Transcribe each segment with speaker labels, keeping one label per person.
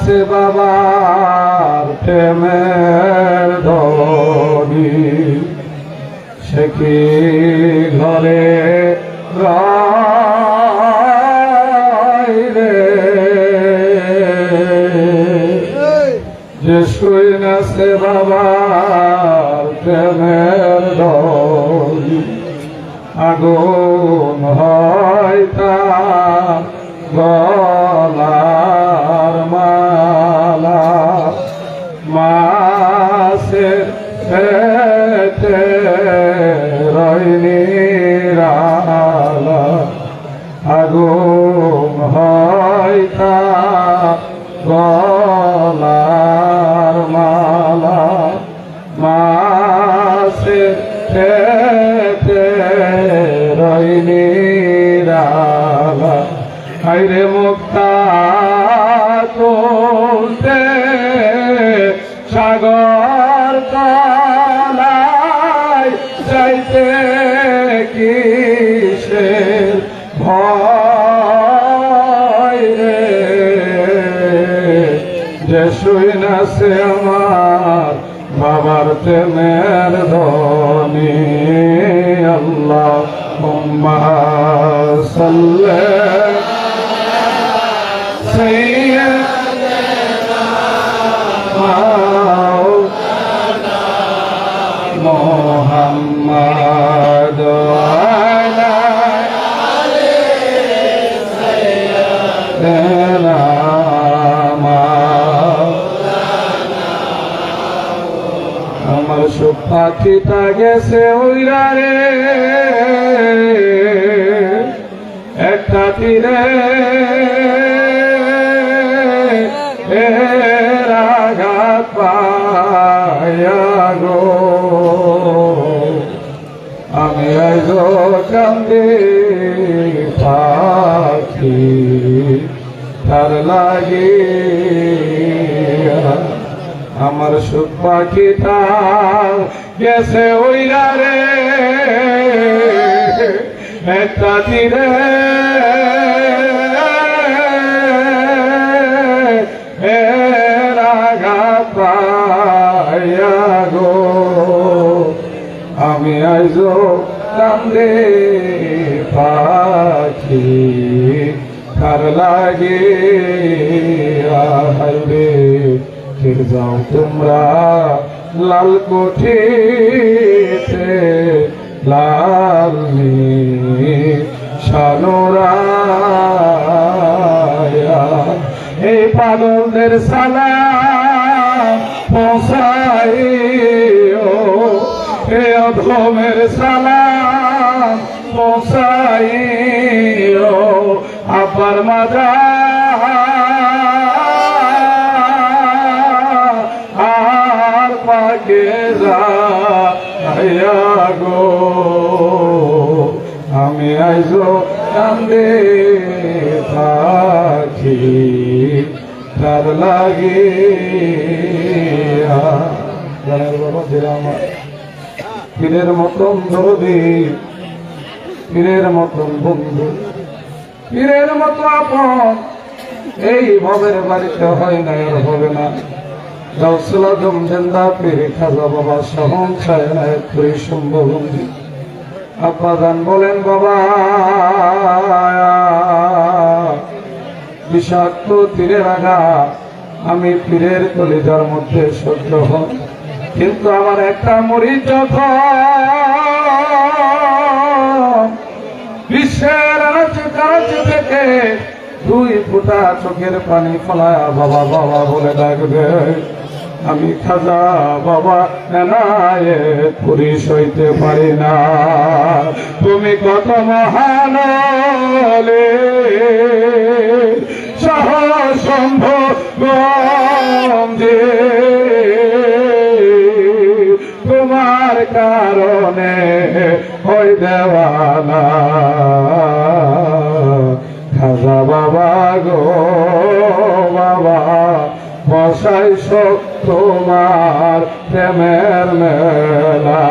Speaker 1: আছে বাবার প্রেমের ধনী, সে কি ঘরে রে যে শুই নাছে বাবার প্রেমের ধনী, আগুন হয় তার গলার মালা, মাছের পেটে রইনিরালা, আগুন হয় তার গলার মালা, মাছের পেটে রইনিরালা। হায়রে মুক্তা তুলতে সাগর তলায় যাইতে কিসের ভয় রে, যে শুই নাছে আমার বাবার প্রেমের ধনী। আল্লাহুম্মা সাল্লি সাইয়্যিদানা মাওলানা মুহাম্মদ ওয়ালা আলি সাইয়্যিদানা মাওলানা। আমার সুখ পাখিটা গেছে উইরা রে একটা তীরে, আঘাত পায়া গো আমি আইজ কান্দি পাখি তার লাগি, আমার সুখ পাখিটা গেছে উইরা রে একটা তীরে, আঘাত পায়া গো আমি আইজ কান্দে পাখি তার লাগে। হাইরে ফির যাও তোমরা লাল কোঠিতে লাল শানুরায়া, এই পাগলদের সালাম পৌঁছাইও, এ অধমের সালাম পৌঁছাইও, আব্বার মাজার পাকে যাইয়া গো আমি আইজ কান্দে পাখি তার লাগে। বাবা ছেলে আমার পীরের মতন দরদি, পীরের মতন বন্ধু, পীরের মতো আপন এই ভবের বাড়িতে হয় না, আর হবে না। গাউসুল আজম জিন্দা পীর খাজা বাবা সহন ছায় না তুই সম্ভবন্দি। আব্বাজান বলেন বাবা বিষাক্ত তীরের আঘাত আমি পীরের কলিজার মধ্যে সহ্য হন, কিন্তু আমার একটা মরিচ যখন বিশ্বের কাছে থেকে দুই ফুটা চোখের পানি ফলায়া বাবা বাবা বলে ডাকবে, আমি খাজা বাবা এনায়ে পুরি সইতে পারি না। তুমি কত মহান সাহসম্ভব যে তোমার কারণে হই দেওয়ানা। খাজা বাবা গো বাবা বসাইছ তোমার প্রেমের মেলা,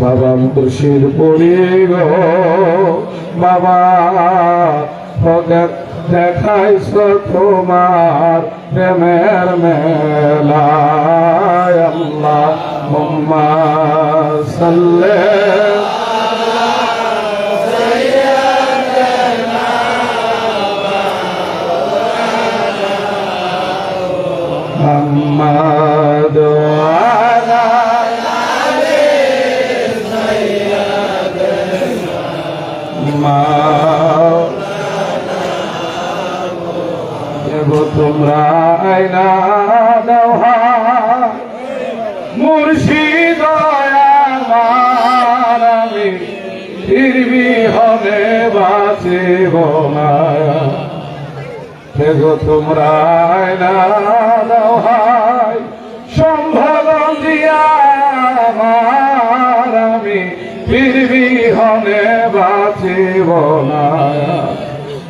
Speaker 1: বাবা মুর্শিদ পুরি গো বাবা দেখাইছ তোমার প্রেমের মেলায় আল্লাহুম্মা সাল্লি محمد وعلى তোমরা আইনা দোহা মুর্শিদ আমার আমি ফিরবি হবে বাঁচিব না দেখো তোমরা আইনা দোহাই সম্ভব দিয়া আমার আমি ফিরবি হবে বাঁচিব না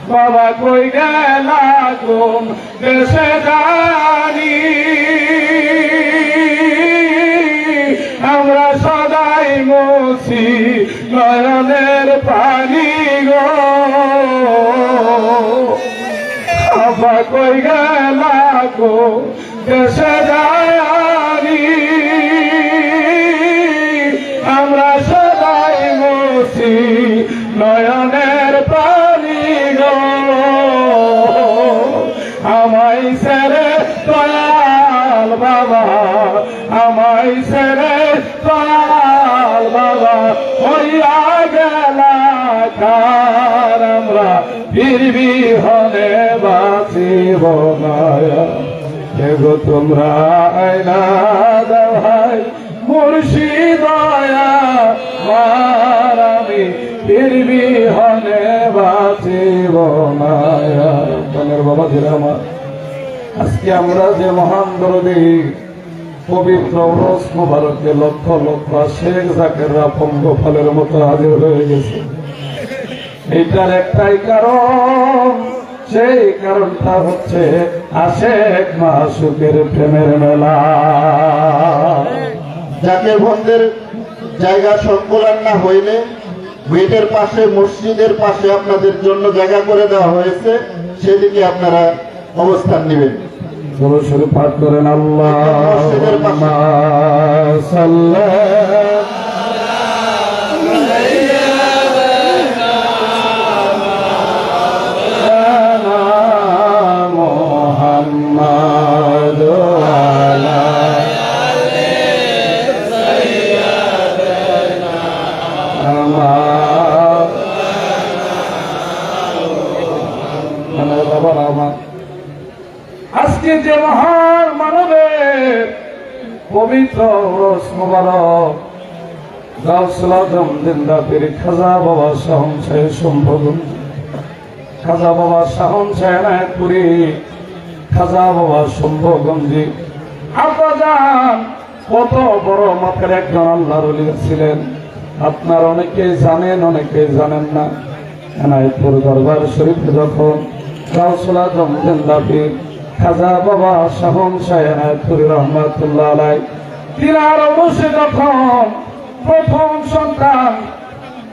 Speaker 1: বাবা কই গেলা কোন দেশে জানি আমরা সদাই মুছি নয়নের পানি গো বাবা কই গেলা কোন দেশে জানি আমরা সদাই মুছি নয়নের পানি আমায় সেরে দয়াল বাবা আমায় সেরে দয়াল বাবা হইয়া গেলা কার আমরা ফিরবি হলে বাঁচিব না এগো তোমরা আইনা দোহাই মুর্শিদ আমার আমি ফিরবি হলে বাঁচিব না বাবা ছিল আমার আজকে আমরা যে মহান দরদী পবিত্র রোজ মুবারকে লক্ষ লক্ষ শেখ জাকেররা পঙ্গ ফলের মতো হাজির হয়ে গেছে এইটার একটাই কারণ সেই কারণটা হচ্ছে আশেক মাসুকের প্রেমের মেলা
Speaker 2: জাকের বন্ধের জায়গা সংকুলান না হইলে গেটের পাশে মসজিদের পাশে আপনাদের জন্য জায়গা করে দেওয়া হয়েছে সেদিকে আপনারা অবস্থান নেবেন
Speaker 1: শুরু পাঠ করেন আল্লাহুম্মা সাল্লি আজকে যে মহান মানবের পবিত্র রোজ মুবারক গাউসুল আজম জিন্দা পীর খাজা বাবা শাহন শাহ সম্ভোগন খাজা বাবা শাহন শাহ নায়কপুরি খাজা বাবা সম্ভোগঞ্জি আব্বাজান কত বড় মাপের একজন আল্লাহর ওলি ছিলেন আপনার অনেকেই জানেন অনেকেই জানেন না এনায়েতপুর দরবার শরীফ যখন গাউসুল আজম জিন্দা পীর খাজা বাবা শাহন শাহ এনায়েতপুরি রহমাতুল্লাহ আলাইহি তিনার অবশ্যই যখন প্রথম সন্তান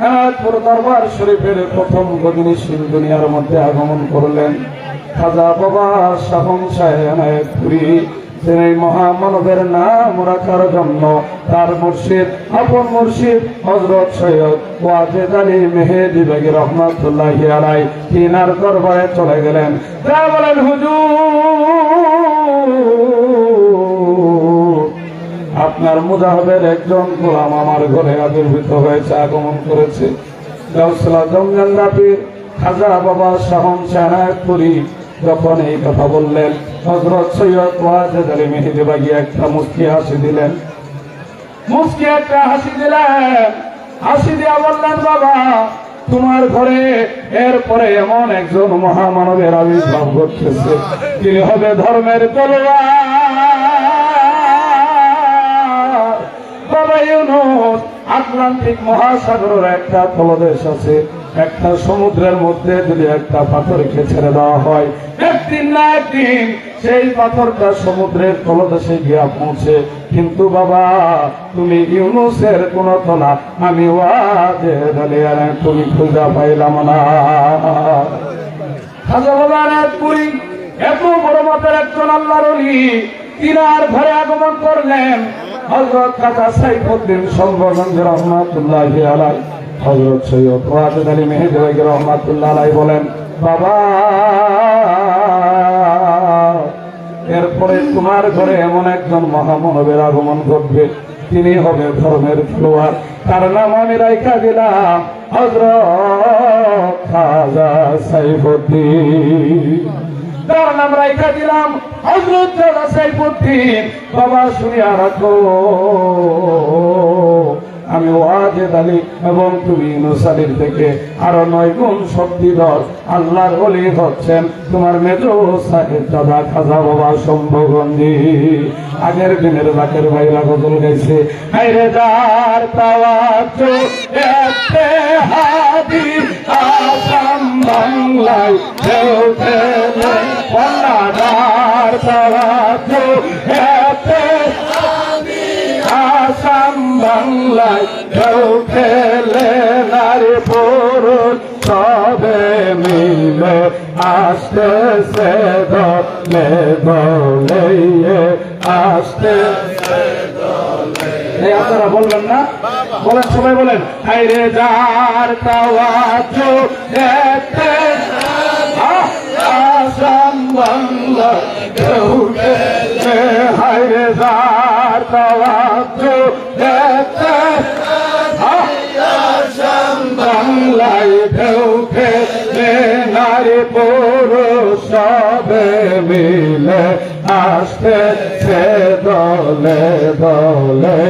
Speaker 1: এনায়েতপুর দরবার শরীফের প্রথম গদিনীশীল দুনিয়ার মধ্যে আগমন করলেন খাজা বাবা শাহন শাহ এনায়েতপুরি তিনি মহামানবের নাম রাখার জন্য তার মুর্শিদ আপন মুর্শিদ হযরত সৈয়দ ওয়াজেদ আলী মেহেদি বেগি রহমাতুল্লাহি আলাইহি তিনার দরবারে চলে গেলেন যা বলেন হুজুর আপনার মুজাহিদের একজন গোলাম আমার ঘরে আবির্ভূত হয়েছে আগমন করেছে গাউসুল আজম জিন্দা পীর খাজা বাবা শাহন শাহ এনায়েতপুরি যখন এই কথা বললেন হযরত সৈয়দ ওয়াজেদ আলী মেহেদি বেগি একটা মুস্কি হাসি দিলেন হাসি দিয়া বললেন বাবা তোমার ঘরে এরপরে এমন একজন মহামানবের আবির্ভাব ঘটতেছে তিনি হবে ধর্মের তলোয়ার বাবা ইউনুস আটলান্টিক মহাসাগরের একটা তলদেশ আছে একটা সমুদ্রের মধ্যে যদি একটা পাথরকে ছেড়ে দেওয়া হয় একদিন না একদিন সেই পাথরটা সমুদ্রের তলদেশে গিয়া পৌঁছে কিন্তু বাবা তুমি ইউনুসের কোন তলা আমি ওয়াজেদ আলী তুমি খুঁজা পাইলাম না খাজা বাবার এক পুরী এত বড় মাপের একজন আল্লাহর ওলি তিনার ঘরে আগমন করলেন হযরত খাজা সাইফুদ্দিন সর্বগঞ্জ রহমাতুল্লাহি আলাইহি। হযরত সৈয়দ ওয়াজেদ আলী মেহেদি রহমাতুল্লাহ আলাইহি বলেন, বাবা এরপরে তোমার ঘরে এমন একজন মহামানবের আগমন ঘটবে, তিনি হবে ধর্মের ফ্লোয়ার, তার নাম আমি রাইখা দিলাম হযরত খাজা সাইফুদ্দিন। তার নাম রাইখা দিলাম হযরত খাজা সাইফুদ্দিন। বাবা শুনিয়া রাখো, আমি ওয়াজেদ আলী এবং তুমি ইউনূস আলীর থেকে আরো 9 গুণ শক্তিধর আল্লাহর ওলি হচ্ছেন তোমার মেজো সাহেব দাদা খাজা বাবা শম্ভুগঞ্জি। আগের দিনের জাকের ভাইরা গজল গাইছে, আইরে যার তাওয়াজ্জু এতে হাদি আসাম বাংলায় ঢেউ খেলে, বন্যা যার তাওয়াজ্জু এতে আসাম বাংলায় ঢেউ খেলে, নারী পুরুষ সবে মিলে আসতেছে দলে দলে, আসতেছে দলে। এই আপনারা বলবেন না? বলেন, সবাই বলেন, হায়রে যার তাওয়াজ্জু এতে আসাম বাংলায় ঢেউ খেলে, হায়রে যার তাওয়াজ্জু এতে আসাম বাংলায় ঢেউ খেলে, নারী পুরুষ সবে মিলে আসতেছে দলে দলে,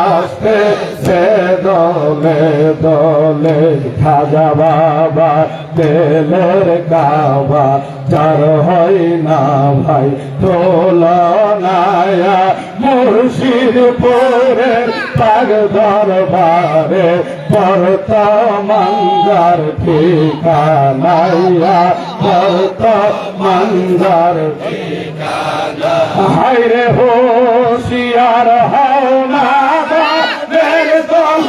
Speaker 1: আসতেছে দলে দলে। খাজা বাবা তেলের কাবা যার হয় না ভাই তুলনায়া, মুর্শিদপুরের পাগ দরবারে বর্তমানদার ঠিকানায়া, বর্তমানদার ঠিকানা। হায়রে হোশিয়ার হও না বাবের দল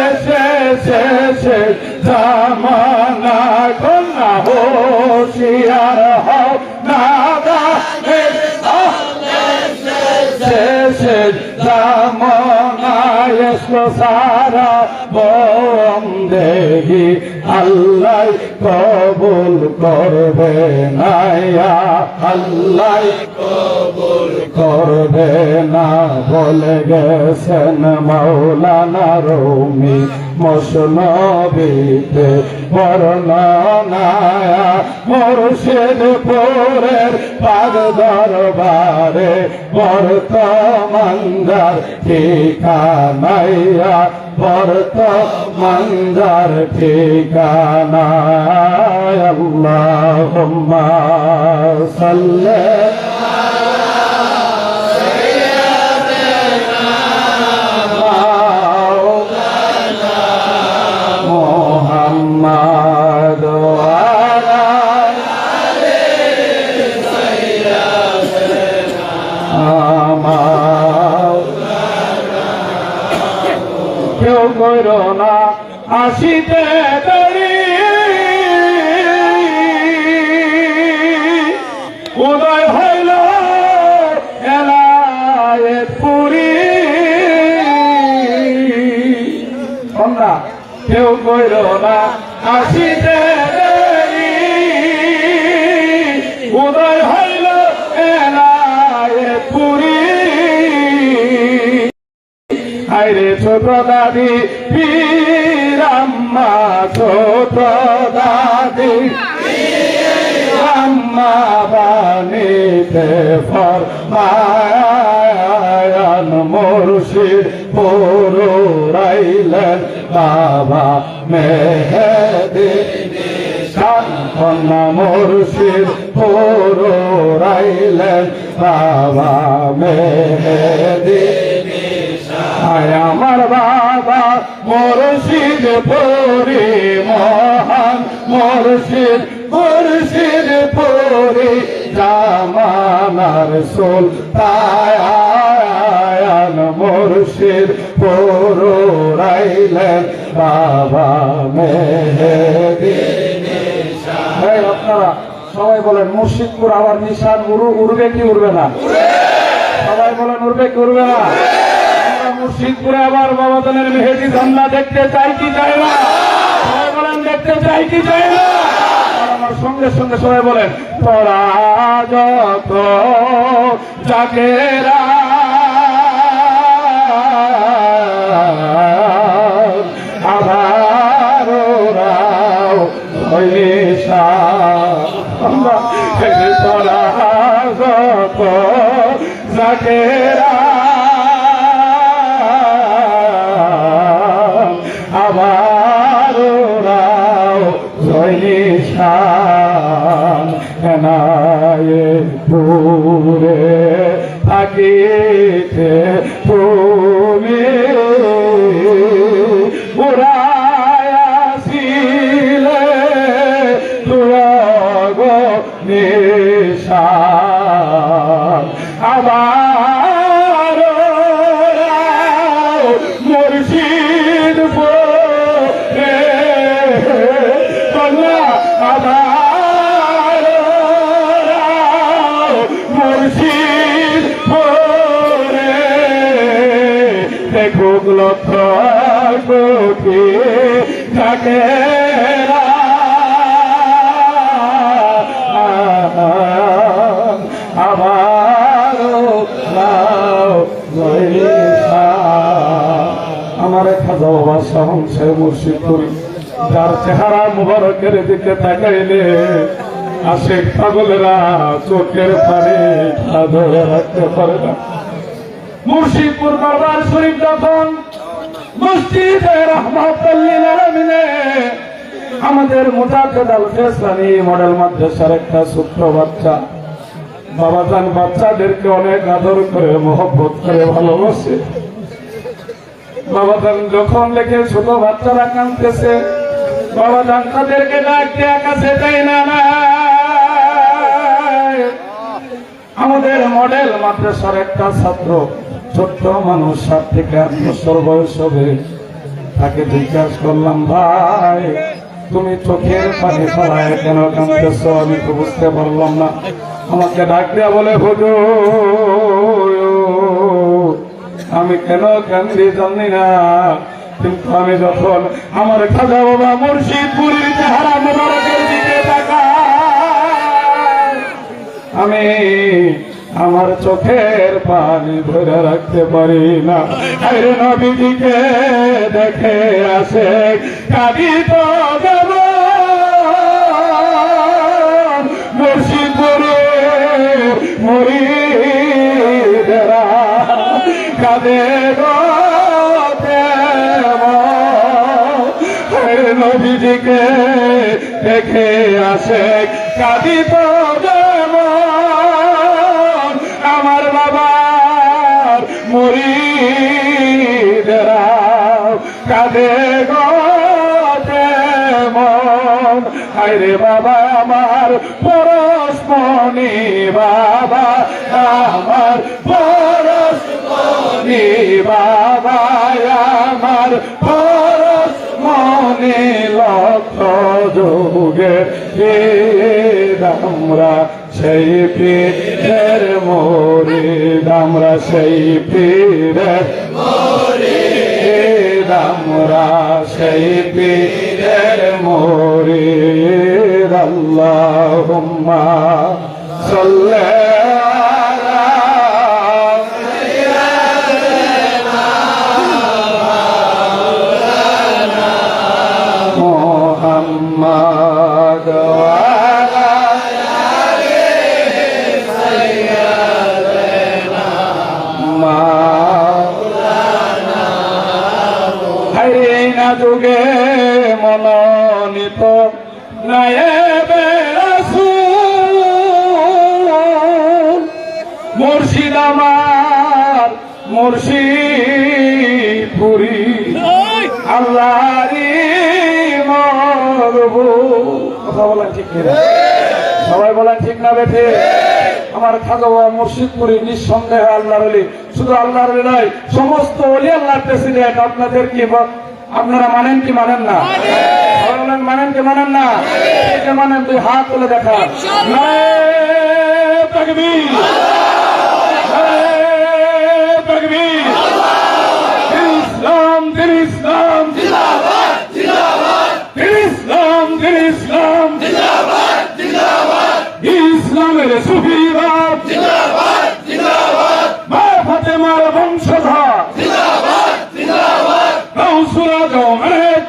Speaker 1: এসেছে জামানা, কন্যা হোশিয়ার হও না বাবের দল এসেছে জামানা, এসো সারা বন্দেগি আল্লাহ কবুল করবে না, আল্লাহ কবুল করবে না, বলে গেছেন মাওলানা রুমি মসনবিতে বর্ণনা। মুর্শিদপুরের পাগ দরবারে বর্তমানদার ঠিকানায়া, বর্তমানদার ঠিকানা। আল্লাহুম্মা সাল্লি মুহাম্মাদ ওয়া আলা কেউ কইর না আসিতে দেরি, উদয় হইল এলায়েতপুরী। আমরা কেউ কইর না আসিতে দেরি, উদয় হইল এলায়েতপুরী। হায়রে ছোট দাদি পীরাম্মা, ছোট দাদি পীরাম্মা বাণীতে ফরমায়ান, মুর্শিদ পুরাইলেন বাবা মেহেদি কন্যা, মুর্শিদ পুরাইলেন বাবা মেহেদি। আমার বাবা মুর্শিদপুরি মহান, মুর্শিদ মুর্শিদপুরি জামানার সুলতান, মুর্শিদ পুরাইলেন বাবা মেহেদি। আপনারা আপনারা সবাই বলেন মুর্শিদপুর আবার নিশান উড়বে কি উড়বে না? সবাই বলেন উড়বে কি উড়বে না? আমরা মুর্শিদপুরে আবার বাবা জানের মেহেদি ঝান্ডা দেখতে চাই কি চাই না? সবাই বলেন দেখতে চাই কি চাই না? আর আমার সঙ্গে সঙ্গে সবাই বলেন তোরা যত জাগেরা আবার ওরাও হইসা তোরা যত জাগেরা আবার ওরাও জয়নিশান এনায়ে পুরে থাকিতে তুমি উড়ায়াছিলে তুরগ নিশান আবার মুর্শিদ পরে আবার মুর্শিদ পরে দেখুক লক্ষ কোটি থাকে আবার আমার খাজা বাবা সাহম সাহেব মুর্শিদপুর যার চেহারা মুবারকের দিকে তাকাইলে আশেক পাগলেরা চোখের পানি ধরে রাখতে পারে না। মুর্শিদপুর দরবার শরীফ যখন মসজিদে রাহমাতুল লিল আলামিনে আমাদের মুজাদ্দিদ আল ফেসানি মডেল মাদ্রাসার একটা ছোট্ট বাচ্চা বাবাজান বাচ্চাদেরকে অনেক আদর করে মহব্বত করে ভালোবাসে। বাবাজান যখন দেখে ছোট বাচ্চারা কাঁদতেছে বাবাজান তাদেরকে ডাকতে আকাশে তাই না আমাদের মডেল মাদ্রাসার একটা ছাত্র ছোট্ট মানুষ 7 থেকে 8 বছর বয়স হবে তাকে জিজ্ঞাসা করলাম ভাই তুমি চোখের পানি ফেলায় কেন কাঁদতেছ? আমি তো বুঝতে পারলাম না। আমাকে ডাক দিয়া বলে হুজুর আমি কেন কান্দি জানি না, কিন্তু আমি যখন আমার খাজা বাবা মুর্শিদপুরের চেহারা মোবারকের দিকে তাকাই আমি আমার চোখের পানি ধরে রাখতে পারি না। আরে নবীজিকে দেখে আসে কাঁদি তো দেব মুর্শিদপুরে মুরিদেরা কাঁদে গো দেব। আরে নবীজিকে দেখে আসে কাঁদি তো দেব আমার বাবার মুরিদেরা কাঁদে গো দেমন। আরে বাবা আমার পরশমণি বাবা আমার পরশমণি বাবা আমার পরশমণি লক্ষ যুগে আমরা সেই পীরের মুরিদ আমরা সেই পীরের মুরিদ আমরা সেই পীরের মুরিদ। আল্লাহুম্মা সাল্লি আলা মুহাম্মাদ যুগে মনোনীত নায়েবে রাসূল মুর্শিদ আমার মুর্শিদপুরি আল্লাহরই মরবুল। কথা বলেন ঠিক না? সবাই বলেন ঠিক না বেঠে? আমার খাজা বাবা মুর্শিদপুরি নিঃসন্দেহে আল্লাহর ওলি, শুধু আল্লাহর ওলি নয় সমস্ত ওলি আল্লাহর প্রেসিডেন্ট। আপনাদের কি আপনারা মানেন কি মানেন না? বলেন মানেন কি মানেন না? এই যে মানেন তুই হাত তুলে দেখা। নারে তাকবীর, নারে তাকবীর। ইসলাম দিন ইসলাম জিন্দাবাদ জিন্দাবাদ, ইসলাম দিন ইসলাম জিন্দাবাদ জিন্দাবাদ, ইসলামের সুফিবাদ জিন্দাবাদ জিন্দাবাদ, মা ফাতেমার বংশধর জিন্দাবাদ জিন্দাবাদ, গাউসুল আজম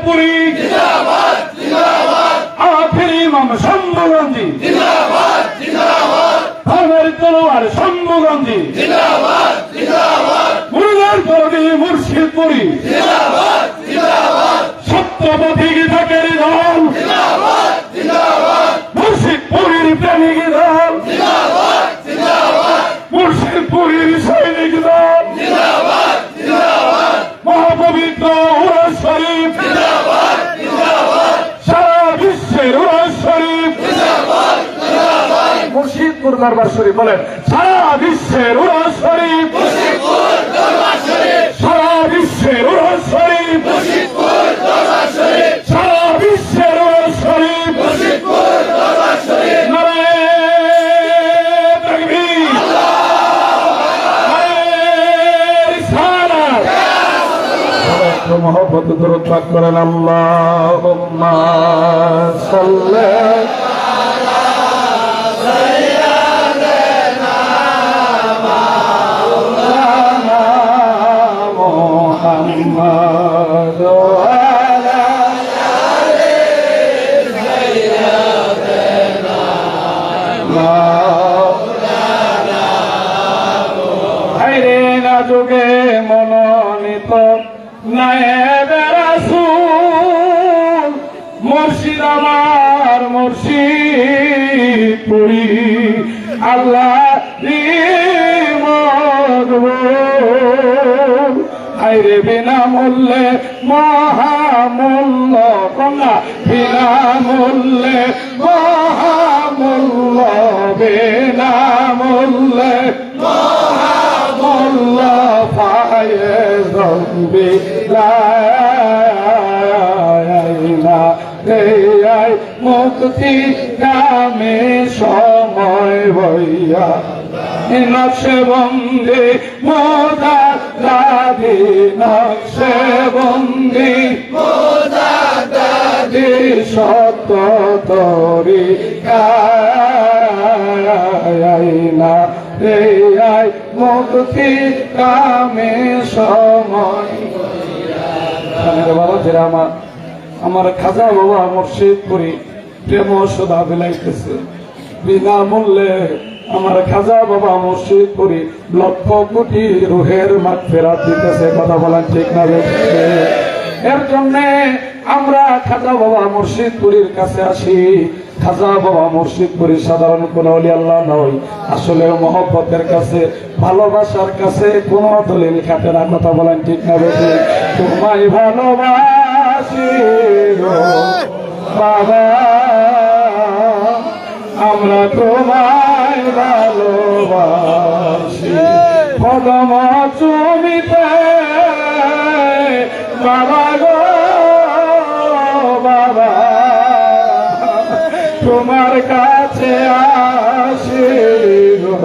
Speaker 1: পুরী জিন্দাবাদ জিন্দাবাদ, আখেরি ইমাম শম্ভুগঞ্জি জিন্দাবাদ জিন্দাবাদ, ধর্মের তলোয়ার শম্ভুগঞ্জি জিন্দাবাদ জিন্দাবাদ, মুর্দার তরদি মুর্শিদপুরি জিন্দাবাদ জিন্দাবাদ, সত্যপথিক ঢাকের দল জিন্দাবাদ জিন্দাবাদ, মুর্শিদপুরীর প্রেমিক দল জিন্দাবাদ জিন্দাবাদ, মুর্শিদপুরীর সৈনিক দল জিন্দাবাদ জিন্দাবাদ, মহাপবিত্র উরস শরীফ জিন্দাবাদ জিন্দাবাদ, সারা বিশ্বের উরস শরীফ জিন্দাবাদ জিন্দাবাদ, মুর্শিদপুর দরবার শরীফ বলেন সারা বিশ্বের উরস শরীফ, মুর্শিদপুর দরবার শরীফ সারা বিশ্বের উরস শরীফ, মুর্শিদপুর দরবার শরীফ সারা বিশ্বের উরস শরীফ, মুর্শিদপুর দরবার শরীফ। নারে তাকবীর, নারে রিসালাত। একটু মহব্বত দরুদ পাঠ করেন। আল্লাহুম্মা সাল্লি محمد وعلى آل سيدنا مولانا হায়রে যুগে মনোনীত নায়েবে রাসূল, মুর্শিদ আমার মুর্শিদ পুরী, আল্লাহ আইরে বিনামূল্যে মহামূল্য কন্যা, বিনামূল্যে মহামূল্য, বিনামূল্যে মহামূল্য পায়ে জম্বি লাইনা দেয় মুক্তি কামে সময় বইয়া, নকশে বন্দি মোদা দাদি, নকশে বন্দি মোদা দাদি, সত্য তরি গায়না রে আই মুক্তি কামে সময়। বাবা যেরা আমার খাজা বাবা মুর্শিদপুরি প্রেম সদা বিলাইতেছে, বিনামূল্যে আমার খাজা বাবা মুর্শিদপুরি লক্ষ কোটি রুহের মাগফিরাত দিতেছে। কথা বলেন ঠিক না? এর জন্য আমরা খাজা বাবা মুর্শিদপুরীর কাছে আসি। খাজা বাবা মুর্শিদপুরি সাধারণ কোন ওলি আল্লাহ নয়, আসলে মহব্বতের কাছে, ভালোবাসার কাছে কোন দলিল খাটে না। কথা বলেন ঠিক না? তোমায় ভালোবাসি গো বাবা, আমরা তোমায় ভালোবাসি, কদম চুমিতে বাবা গো বাবা, তোমার কাছে আসি গো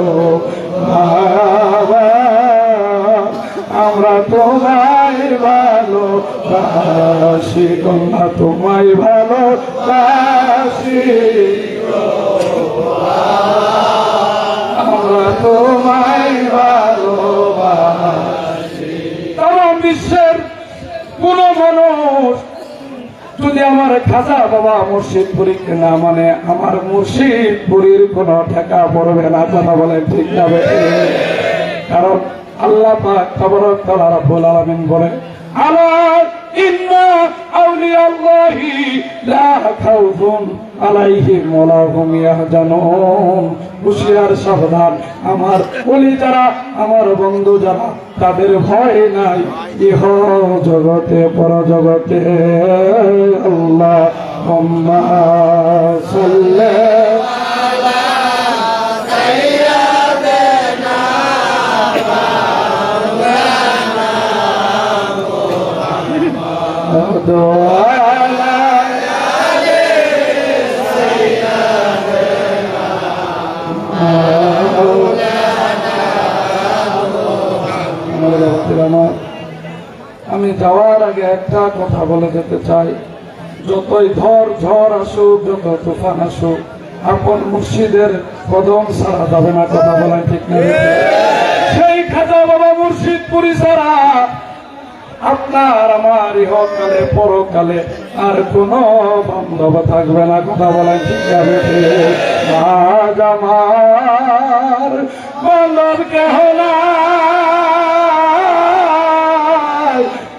Speaker 1: বাবা, আমরা তোমায় ভালোবাসি, কন্যা তোমায় ভালোবাসি, আমরা তোমায় ভালোবাসি। তাম বিশ্বের কোন মানুষ যদি আমার খাজা বাবা মুর্শিদপুরীকে না মানে, আমার মুর্শিদপুরীর কোন ঠেকা পড়বে না। কথা বলে ঠিক যাবে, কারণ আল্লাহ পাক তাবারক তাআলা রব্বুল আলামিন বলে, আলা ইন্না আউলিয়াল্লাহি লা খাউফুন আলাইহিম ওয়া লা হুম ইয়াহজানুন। হুঁশিয়ার সাবধান, আমার ওলি যারা, আমার বন্ধু যারা, তাদের ভয় নাই ইহ জগতে পর জগতে। আল্লাহুম্মা সাল্লি আলা সাইয়্যিদিনা মাওলানা মুহাম্মদ ওয়া আলা আমি যাওয়ার আগে একটা কথা বলে যেতে চাই, যতই ঝড় আসুক, যত তুফান আসুক, আপন মুর্শিদের কদম ছাড়া যাবে না। কথা বলেন ঠিক না? সেই খাজা বাবা মুর্শিদপুরি ছাড়া আপনার আমার ইহকালে পরকালে আর কোন বান্ধব থাকবে না। কথা বলেন ঠিক আছে? আজ আমার বান্ধব কেহ নাই,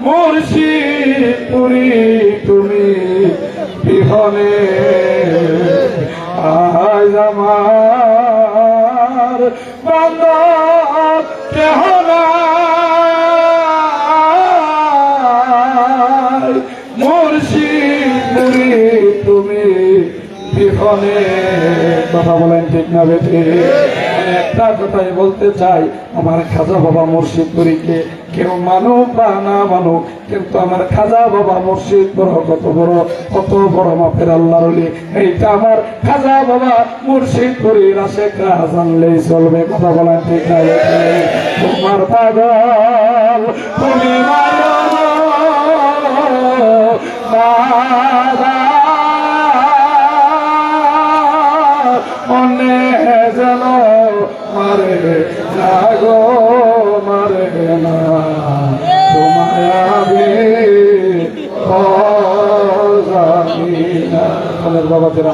Speaker 1: মুর্শিদপুরি তুমি বিহনে। আজ আমার বান্ধব কেহ নাই, মুর্শিদপুরি তুমি বিহনে। কথা বলেন ঠিক না বেঠে? একটা কথাই বলতে চাই, আমার খাজা বাবা মুর্শিদপুরীকে কেউ মানুক বা না মানুক, কিন্তু আমার খাজা বাবা মুর্শিদ কত বড় মাপের আল্লাহর ওলি, এইটা আমার খাজা বাবা মুর্শিদপুরীর আশেকরা জানলেই চলবে। কথা বলেন ঠিক না বেঠে? তোমার পাগল তুমি মানো দাদা, মনে যেন মারে না গো, মারে না তোমায় আমি জানি না। বাবাদের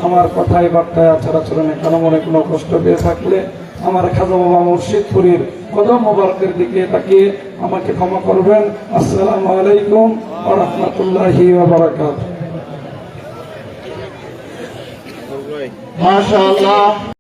Speaker 1: আমার কথায় বার্তায় আচার আচরণে কারো মনে কোনো কষ্ট পেয়ে থাকলে আমার খাজা বাবা মুর্শিদপুরীর কদম মোবারকের দিকে তাকিয়ে আমাকে ক্ষমা করবেন। আসসালামু আলাইকুম ওয়া রাহমাতুল্লাহি ওয়া বারাকাতুহু।
Speaker 2: মাশাআল্লাহ।